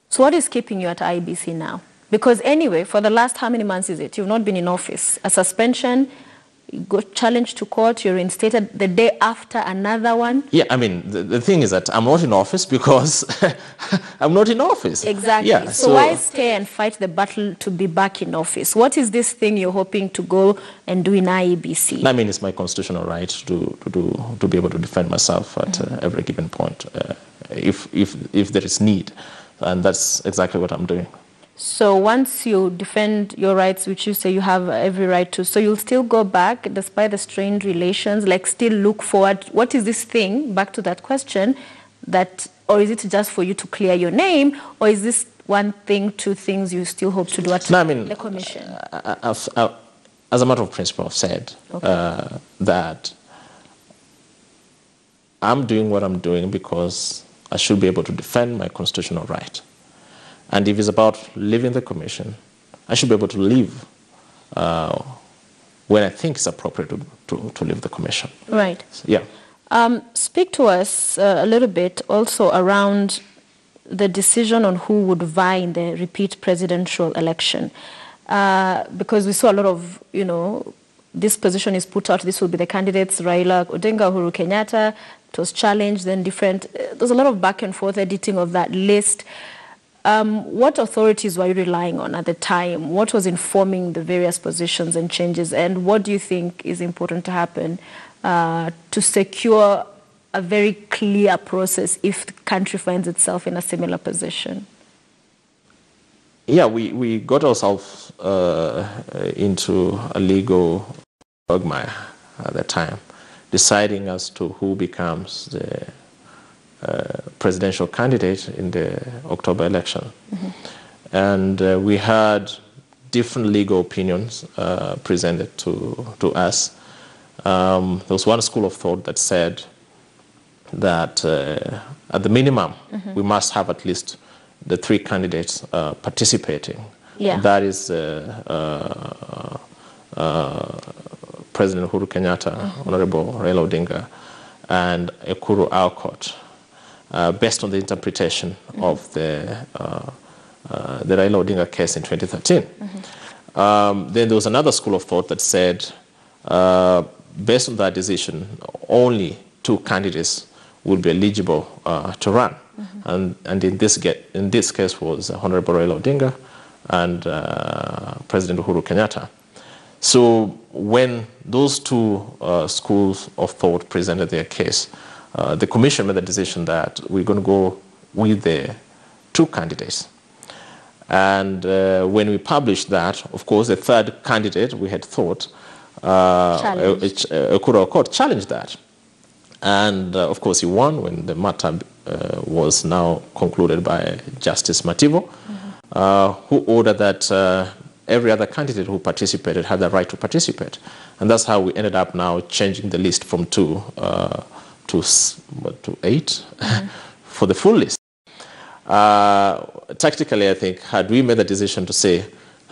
So what is keeping you at IEBC now? Because anyway, for the last how many months is it? You've not been in office. A suspension, you got challenged to court, you're reinstated the day after another one. Yeah, I mean, the thing is that I'm not in office because I'm not in office. Exactly. Yeah, so why stay and fight the battle to be back in office? What is this thing you're hoping to go and do in IEBC? I mean, it's my constitutional right to be able to defend myself at every given point if there is need. And that's exactly what I'm doing. So once you defend your rights, which you say you have every right to, so you'll still go back despite the strained relations, like still look forward. What is this thing, back to that question, that, or is it just for you to clear your name, or is this one thing, two things you still hope to do at the commission? As a matter of principle, I've said that I'm doing what I'm doing because I should be able to defend my constitutional right. And if it's about leaving the commission, I should be able to leave when I think it's appropriate to leave the commission. Right. Yeah. Speak to us a little bit also around the decision on who would vie in the repeat presidential election. Because we saw a lot of, this position is put out, this will be the candidates, Raila Odinga, Uhuru Kenyatta. It was challenged, then different. There's a lot of back and forth editing of that list. What authorities were you relying on at the time? What was informing the various positions and changes? And what do you think is important to happen to secure a very clear process if the country finds itself in a similar position? Yeah, we got ourselves into a legal quagmire at the time, deciding as to who becomes the presidential candidate in the October election. And we had different legal opinions presented to us. There was one school of thought that said that at the minimum, we must have at least the three candidates participating. Yeah. That is President Uhuru Kenyatta, Honorable Raila Odinga, and Ekuru Aukot. Based on the interpretation of the Raila Odinga case in 2013. Then there was another school of thought that said, based on that decision, only two candidates would be eligible to run. And in this case was Honorable Raila Odinga and President Uhuru Kenyatta. So when those two schools of thought presented their case, the commission made the decision that we're going to go with the two candidates. And when we published that, of course, the third candidate, we had thought, Ekuru Aukot challenged that. And, of course, he won when the matter was now concluded by Justice Mativo, who ordered that every other candidate who participated had the right to participate. And that's how we ended up now changing the list from two to 8 for the full list. Tactically, I think, had we made the decision to say,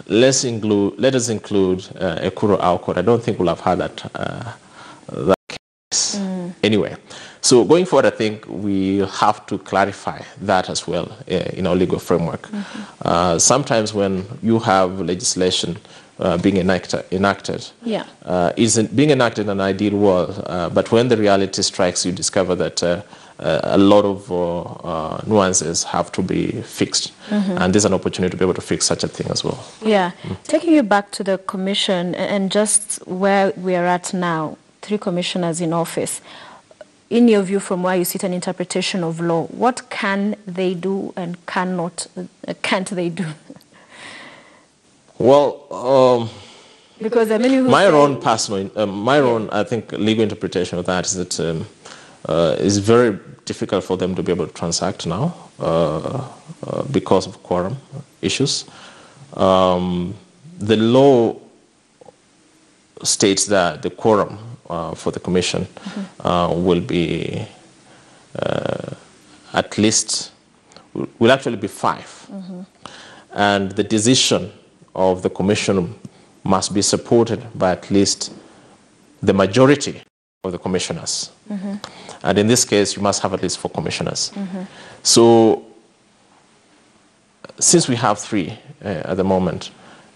let us include Ekuru Aukot, I don't think we'll have had that case anyway. So going forward, I think we have to clarify that as well in our legal framework. Sometimes when you have legislation being enacted, isn't being enacted in an ideal world, but when the reality strikes, you discover that a lot of nuances have to be fixed. And there's an opportunity to be able to fix such a thing as well. Yeah. Taking you back to the commission and just where we are at now, 3 commissioners in office. In your view, from where you sit, an interpretation of law, what can they do and can't they do? Well, because I mean, my own I think, legal interpretation of that is that it's very difficult for them to be able to transact now because of quorum issues. The law states that the quorum for the commission will be at least, will actually be 5. And the decision of the commission must be supported by at least the majority of the commissioners. And in this case, you must have at least 4 commissioners. So since we have 3 at the moment,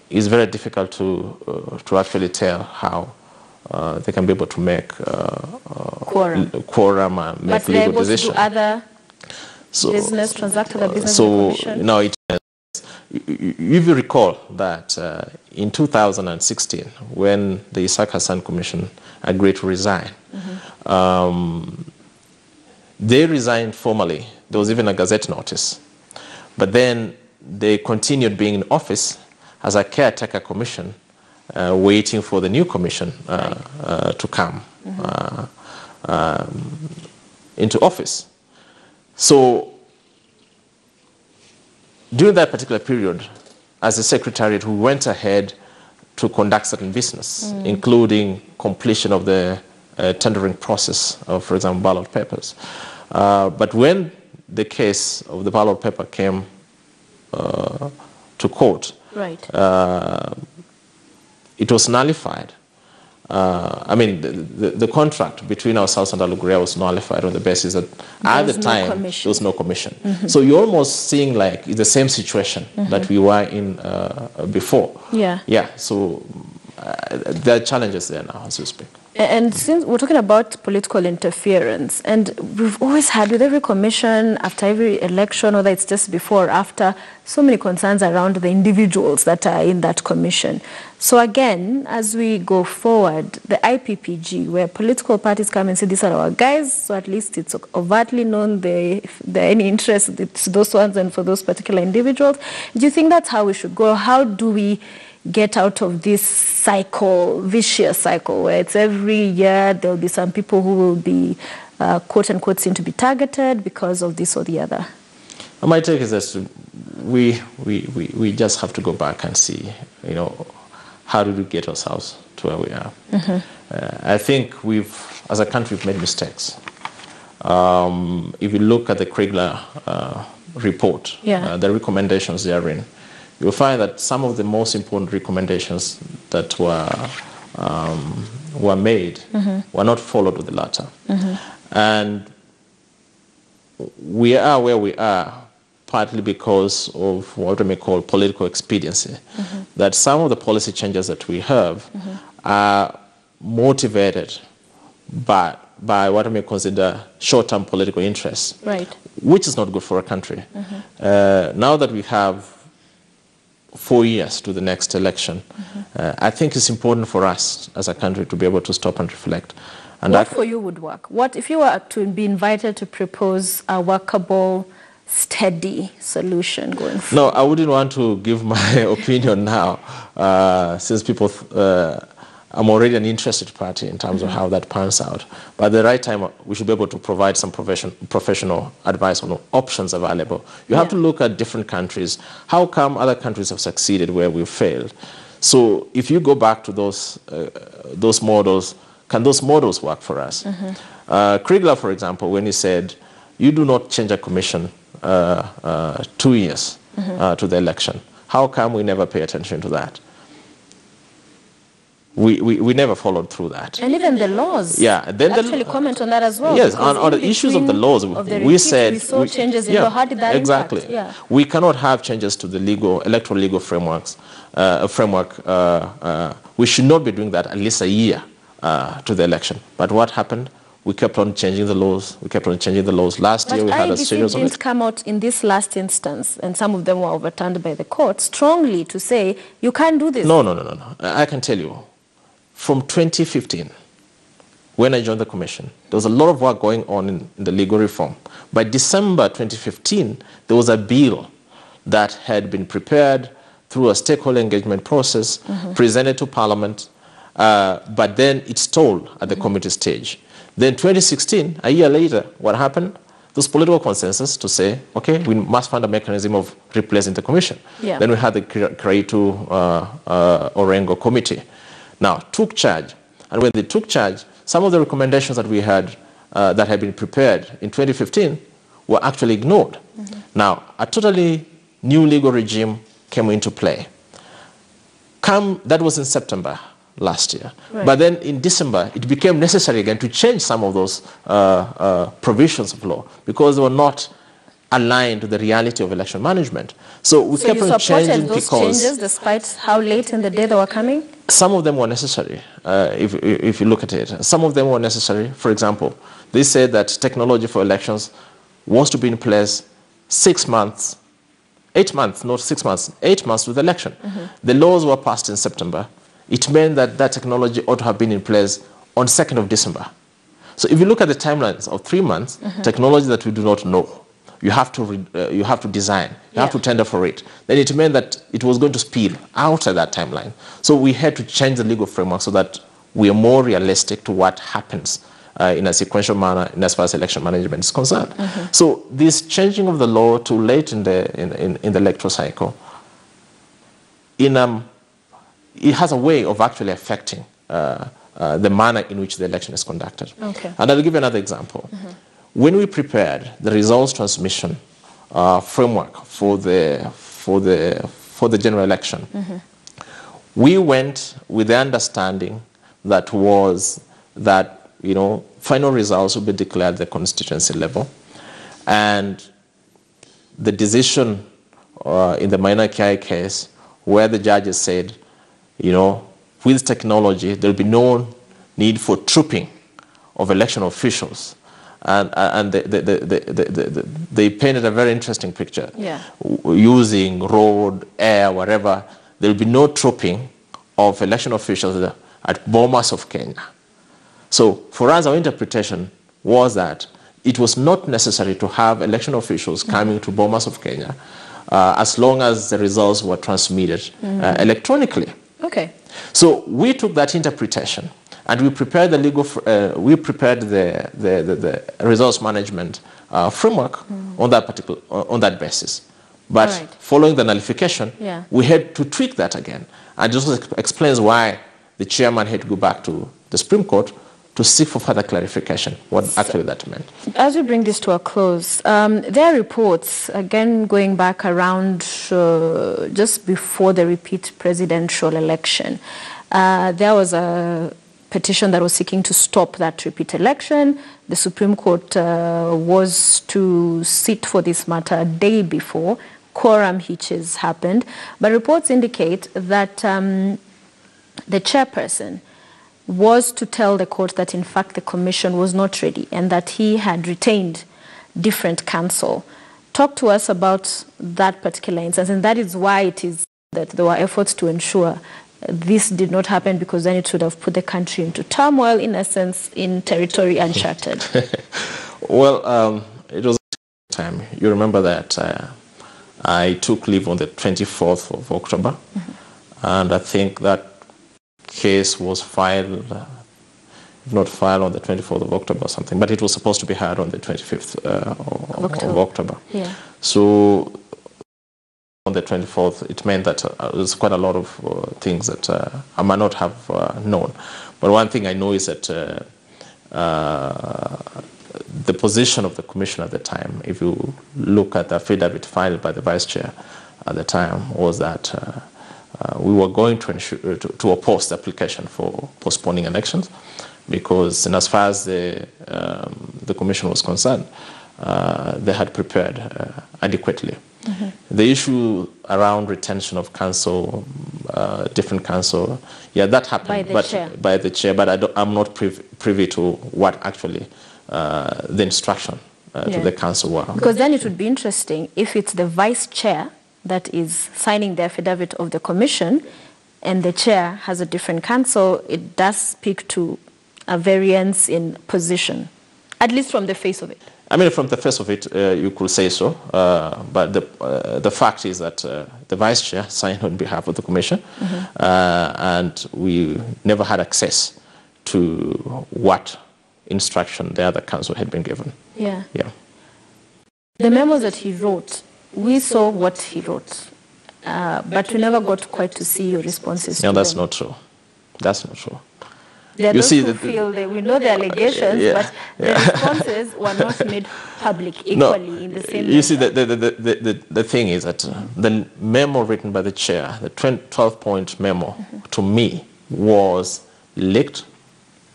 it's very difficult to actually tell how they can be able to make quorum and make legal decisions. But they're able to do other business, transact other business in the commission? No, if you recall that in 2016, when the Isaac Hassan Commission agreed to resign, they resigned formally. There was even a Gazette notice. But then they continued being in office as a caretaker commission, waiting for the new commission to come into office. So during that particular period, as a secretariat, we went ahead to conduct certain business, including completion of the tendering process of, for example, ballot papers. But when the case of the ballot paper came to court, it was nullified. I mean, the contract between ourselves and Aluguria was nullified on the basis that at the time there was no commission. So you're almost seeing like the same situation that we were in before. Yeah. So there are challenges there now, as we speak. And since we're talking about political interference, and we've always had with every commission, after every election, whether it's just before or after, so many concerns around the individuals that are in that commission. So again, as we go forward, the IPPG, where political parties come and say, these are our guys, so at least it's overtly known if there are any interest, it's those ones and for those particular individuals. Do you think that's how we should go? How do we get out of this cycle, vicious cycle, where it's every year there'll be some people who will be, quote unquote, seen to be targeted because of this or the other? My take is that we just have to go back and see, how did we get ourselves to where we are? I think as a country, we've made mistakes. If you look at the Kriegler report, the recommendations therein, you'll find that some of the most important recommendations that were made were not followed with the latter. And we are where we are partly because of what we may call political expediency. That some of the policy changes that we have are motivated by what I may consider short-term political interests, which is not good for a country. Now that we have 4 years to the next election, I think it's important for us as a country to be able to stop and reflect. And what for you would work? What if you were to be invited to propose a workable, steady solution going forward? No, I wouldn't want to give my opinion now, since people, I'm already an interested party in terms of how that pans out. But at the right time, we should be able to provide some professional advice on options available. You have to look at different countries. How come other countries have succeeded where we've failed? So if you go back to those models, can those models work for us? Kriegler, for example, when he said, you do not change a commission 2 years to the election, how come we never pay attention to that? We never followed through that. And even the laws. Then actually comment on that as well. Yes, on the issues of the laws, we said... We saw changes in law. How did that impact? We cannot have changes to the electoral legal frameworks. We should not be doing that at least a year to the election. But what happened? We kept on changing the laws. Last year we had a series of it. But IEBC didn't come out in this last instance, and some of them were overturned by the court, strongly to say, you can't do this. No. I can tell you. From 2015, when I joined the commission, there was a lot of work going on in the legal reform. By December 2015, there was a bill that had been prepared through a stakeholder engagement process, presented to Parliament, but then it stalled at the committee stage. Then 2016, a year later, what happened? There was political consensus to say, okay, we must find a mechanism of replacing the commission. Then we had the Kraitu Orengo committee. Now, took charge. And when they took charge, some of the recommendations that we had that had been prepared in 2015 were actually ignored. Now, a totally new legal regime came into play. That was in September last year. But then in December, it became necessary again to change some of those provisions of law because they were not aligned to the reality of election management. So we kept you on supported changing those because changes despite how late in the day they were coming? some of them were necessary, if you look at it. Some of them were necessary. For example, they said that technology for elections was to be in place 6 months, 8 months, not 6 months, 8 months with the election. The laws were passed in September. It meant that that technology ought to have been in place on 2nd of December. So if you look at the timelines of 3 months, technology that we do not know, you have to design, you have to tender for it. Then it meant that it was going to spill outside that timeline. So we had to change the legal framework so that we are more realistic to what happens in a sequential manner in as far as election management is concerned. So this changing of the law too late in the electoral cycle, it has a way of actually affecting the manner in which the election is conducted. Okay. And I'll give you another example. When we prepared the results transmission framework for the general election, we went with the understanding that final results will be declared at the constituency level, and the decision in the minor KI case where the judges said, with technology there will be no need for trooping of election officials. And they painted a very interesting picture. Using road, air, whatever. There will be no trooping of election officials at Bomas of Kenya. So for us, our interpretation was that it was not necessary to have election officials coming to Bomas of Kenya as long as the results were transmitted electronically. Okay. So we took that interpretation and we prepared the results management framework on that basis. But following the nullification, we had to tweak that again. And this explains why the chairman had to go back to the Supreme Court to seek for further clarification what actually that meant. As we bring this to a close, there are reports, again going back around just before the repeat presidential election, there was a petition that was seeking to stop that repeat election. The Supreme Court was to sit for this matter a day before. Quorum hitches happened. But reports indicate that the chairperson was to tell the court that in fact the commission was not ready and that he had retained different counsel. Talk to us about that particular instance, and that is why it is that there were efforts to ensure this did not happen, because then it would have put the country into turmoil, in a sense, in territory uncharted. Well, it was a time. You remember that I took leave on the 24th of October, and I think that case was filed, if not filed on the 24th of October or something, but it was supposed to be heard on the 25th of October. Yeah. So on the 24th, it meant that there's quite a lot of things that I might not have known. But one thing I know is that the position of the commission at the time, if you look at the affidavit filed by the vice chair at the time, was that we were going to oppose the application for postponing elections, because as far as the commission was concerned, they had prepared adequately. The issue around retention of counsel, different counsel, that happened by the chair, but I'm not privy to what actually the instruction to the counsel were. Because then it would be interesting if it's the vice chair that is signing the affidavit of the commission and the chair has a different counsel. It does speak to a variance in position, at least from the face of it. I mean, from the face of it, you could say so, but the fact is that the vice chair signed on behalf of the commission, and we never had access to what instruction the other counsel had been given. Yeah. The memos that he wrote, we saw what he wrote, but we never got quite to see your responses. No, that's not true. That's not true. There are those who feel that we know the allegations, but the responses were not made public equally in the same way. You see, the thing is that the memo written by the chair, the 12-point memo, to me, was leaked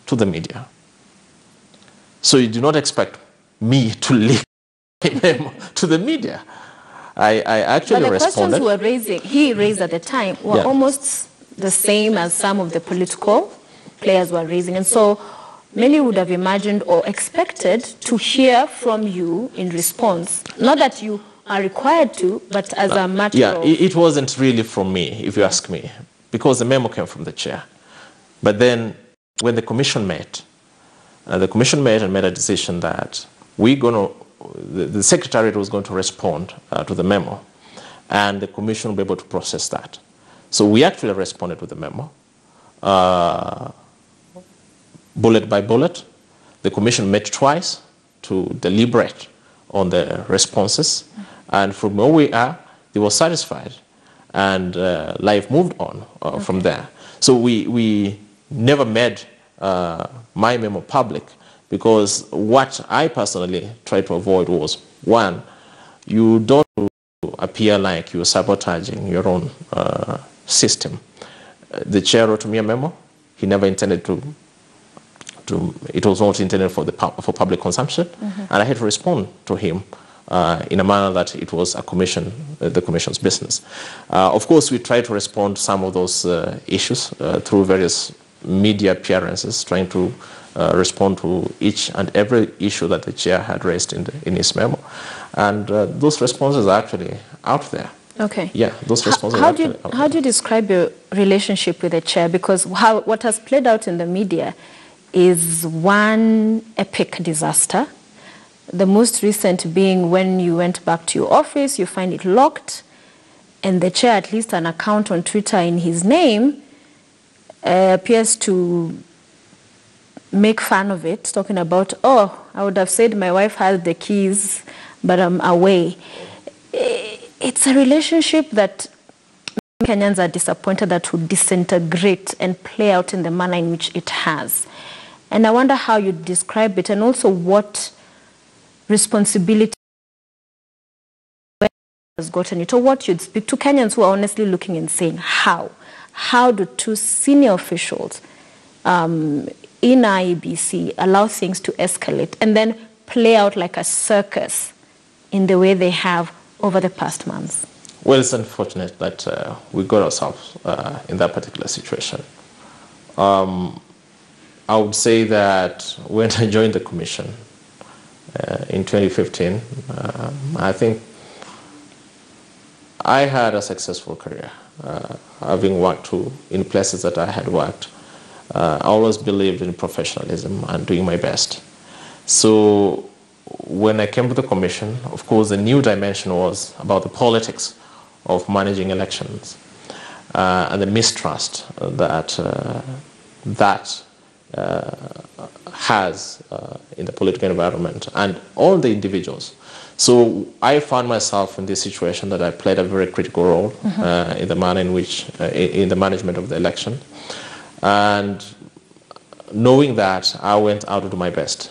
to the media. So you do not expect me to leak a memo to the media. I actually responded. But the questions he raised at the time were almost the same as some of the political players were raising. And so many would have imagined or expected to hear from you in response. Not that you are required to, but as a matter of... it wasn't really from me, if you ask me, because the memo came from the chair. But then when the commission met and made a decision that the secretariat was going to respond to the memo, and the commission will be able to process that. So we actually responded with the memo, bullet by bullet. The commission met twice to deliberate on the responses, and from where we are, they were satisfied, and life moved on from there. So we never made my memo public, because what I personally tried to avoid was, one, you don't appear like you're sabotaging your own system. The chair wrote me a memo. He never intended to it was not intended for public consumption, and I had to respond to him in a manner that it was the commission's business. Of course, we tried to respond to some of those issues through various media appearances, trying to respond to each and every issue that the chair had raised in his memo. And those responses are actually out there. Okay. Yeah, those responses are actually out there. How do you describe your relationship with the chair? Because what has played out in the media is one epic disaster. The most recent being when you went back to your office, you find it locked, and the chair, at least an account on Twitter in his name, appears to make fun of it, talking about, oh, I would have said my wife has the keys, but I'm away. It's a relationship that Kenyans are disappointed that would disintegrate and play out in the manner in which it has. And I wonder how you describe it, and also what responsibility has gotten it, or what you'd speak to Kenyans who are honestly looking and saying, how do two senior officials in IEBC allow things to escalate and then play out like a circus in the way they have over the past months? Well, it's unfortunate that we got ourselves in that particular situation. I would say that when I joined the commission in 2015, I think I had a successful career, having worked in places that I had worked. I always believed in professionalism and doing my best. So when I came to the commission, of course, the new dimension was about the politics of managing elections and the mistrust that has in the political environment and all the individuals. So I found myself in this situation that I played a very critical role in the manner in which, in the management of the election. And knowing that, I went out to do my best.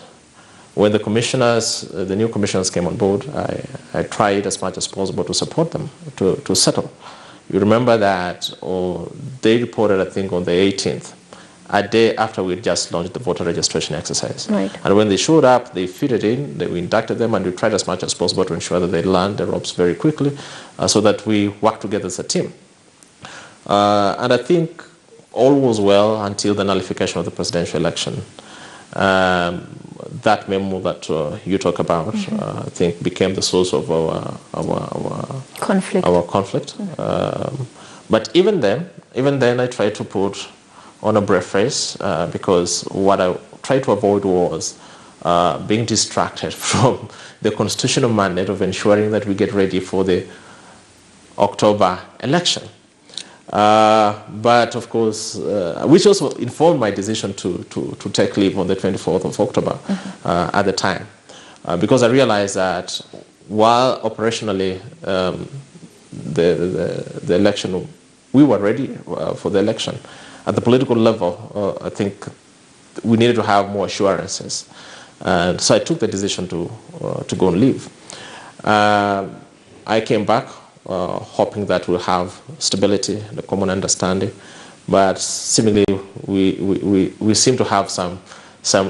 When the new commissioners came on board, I tried as much as possible to support them, to settle. You remember that they reported, I think, on the 18th, a day after we had just launched the voter registration exercise. Right. And when they showed up, they fitted in, we inducted them, and we tried as much as possible to ensure that they learned the ropes very quickly so that we worked together as a team. And I think all was well until the nullification of the presidential election. That memo that you talk about, I think, became the source of our conflict. But even then, I tried to put on a brave face because what I tried to avoid was being distracted from the constitutional mandate of ensuring that we get ready for the October election. But of course, which also informed my decision to take leave on the 24th of October at the time, because I realized that while operationally the election, we were ready for the election, at the political level, I think we needed to have more assurances. And so I took the decision to go and leave. I came back hoping that we'll have stability and a common understanding, but seemingly we seem to have some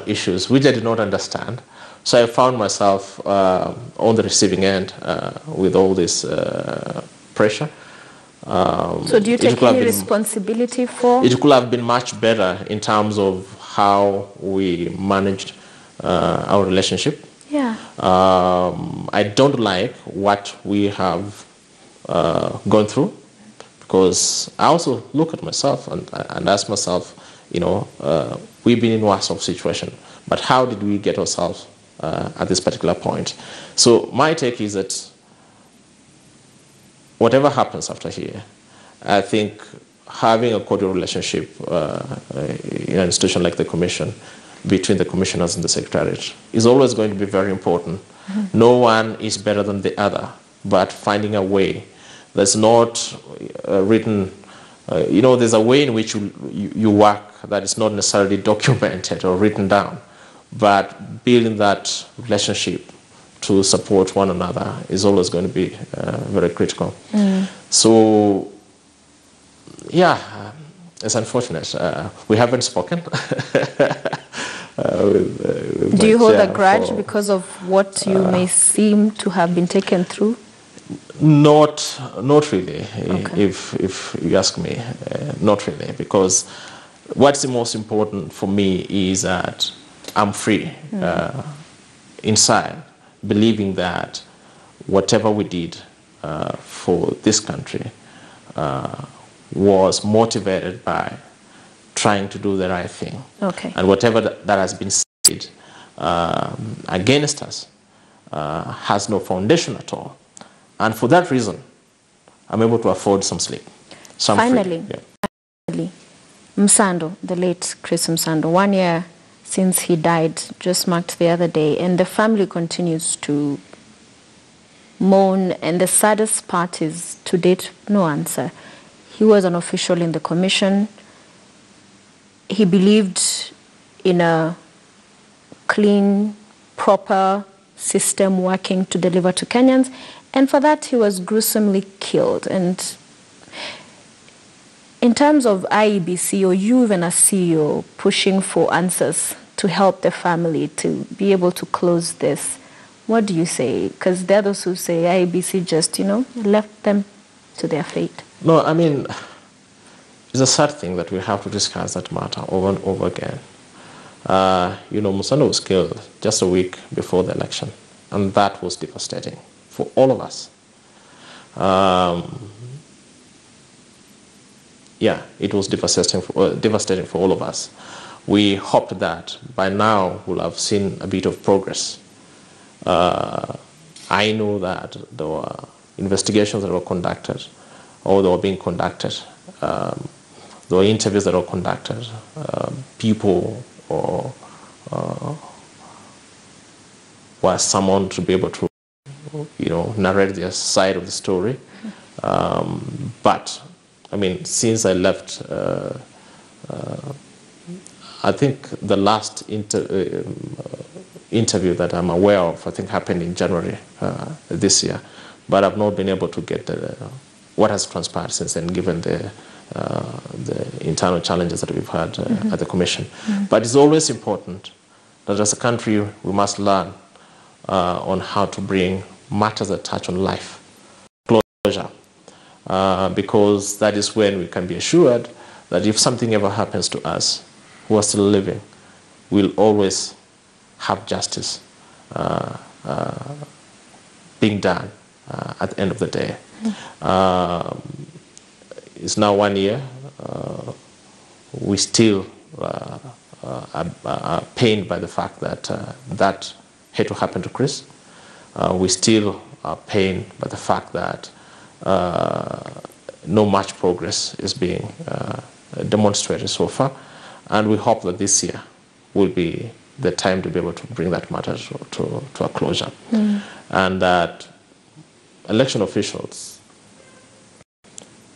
issues which I did not understand. So I found myself on the receiving end with all this pressure. So do you take any responsibility for? It could have been much better in terms of how we managed our relationship. Yeah. I don't like what we have gone through, because I also look at myself and ask myself, you know, we've been in worse of situation, but how did we get ourselves at this particular point? So my take is that whatever happens after here, I think having a cordial relationship in an institution like the Commission, between the commissioners and the Secretariat, is always going to be very important. Mm-hmm. No one is better than the other, but finding a way that's not written, you know, there's a way in which you work that is not necessarily documented or written down, but building that relationship to support one another is always going to be very critical. Mm. So, yeah, it's unfortunate. We haven't spoken. Do you hold a grudge because of what you may seem to have been taken through? Not really. Okay. If you ask me, not really, because what's the most important for me is that I'm free inside, believing that whatever we did for this country was motivated by trying to do the right thing. Okay. And whatever that has been said against us has no foundation at all. And for that reason, I'm able to afford some sleep. Finally, Msando, the late Chris Msando, 1 year since he died, just marked the other day, and the family continues to mourn, and the saddest part is, to date, no answer. He was an official in the commission. He believed in a clean, proper system working to deliver to Kenyans, and for that he was gruesomely killed. And in terms of IEBC, or you even as CEO, pushing for answers to help the family to be able to close this, what do you say? Because there are those who say IEBC just, you know, left them to their fate. No, I mean, it's a sad thing that we have to discuss that matter over and over again. You know, Msando was killed just a week before the election, and that was devastating for all of us. Yeah, it was devastating for all of us. We hoped that by now we'll have seen a bit of progress. I know that there were investigations that were conducted, or they were being conducted. There were interviews that were conducted. People were summoned to be able to, you know, narrate their side of the story. But I mean, since I left, I think the last interview that I'm aware of, I think, happened in January this year. But I've not been able to get what has transpired since then, given the internal challenges that we've had at the Commission. But it's always important that as a country we must learn on how to bring matters that touch on life closure, because that is when we can be assured that if something ever happens to us who are still living, we'll always have justice being done at the end of the day. It's now 1 year. We still are pained by the fact that that had to happen to Chris. We still are pained by the fact that no much progress is being demonstrated so far. And we hope that this year will be the time to be able to bring that matter to a closure. And that election officials,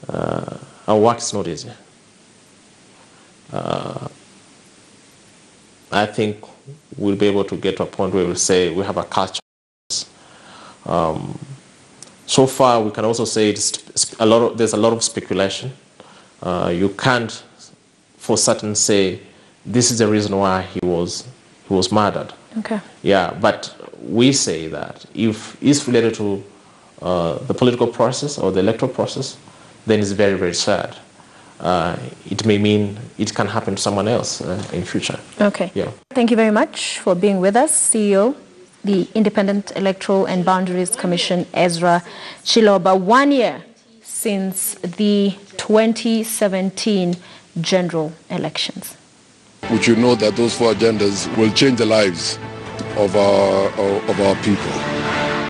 our work is not easy. I think we'll be able to get to a point where we'll say we have a culture. So far, we can also say there's a lot of speculation. You can't, for certain, say this is the reason why he was murdered. Okay. Yeah, but we say that if it's related to the political process or the electoral process, then it's very, very sad. It may mean it can happen to someone else in future. Okay. Yeah. Thank you very much for being with us, CEO, the Independent Electoral and Boundaries Commission, Ezra Chiloba. 1 year since the 2017 general elections. We should know that those 4 agendas will change the lives of our people.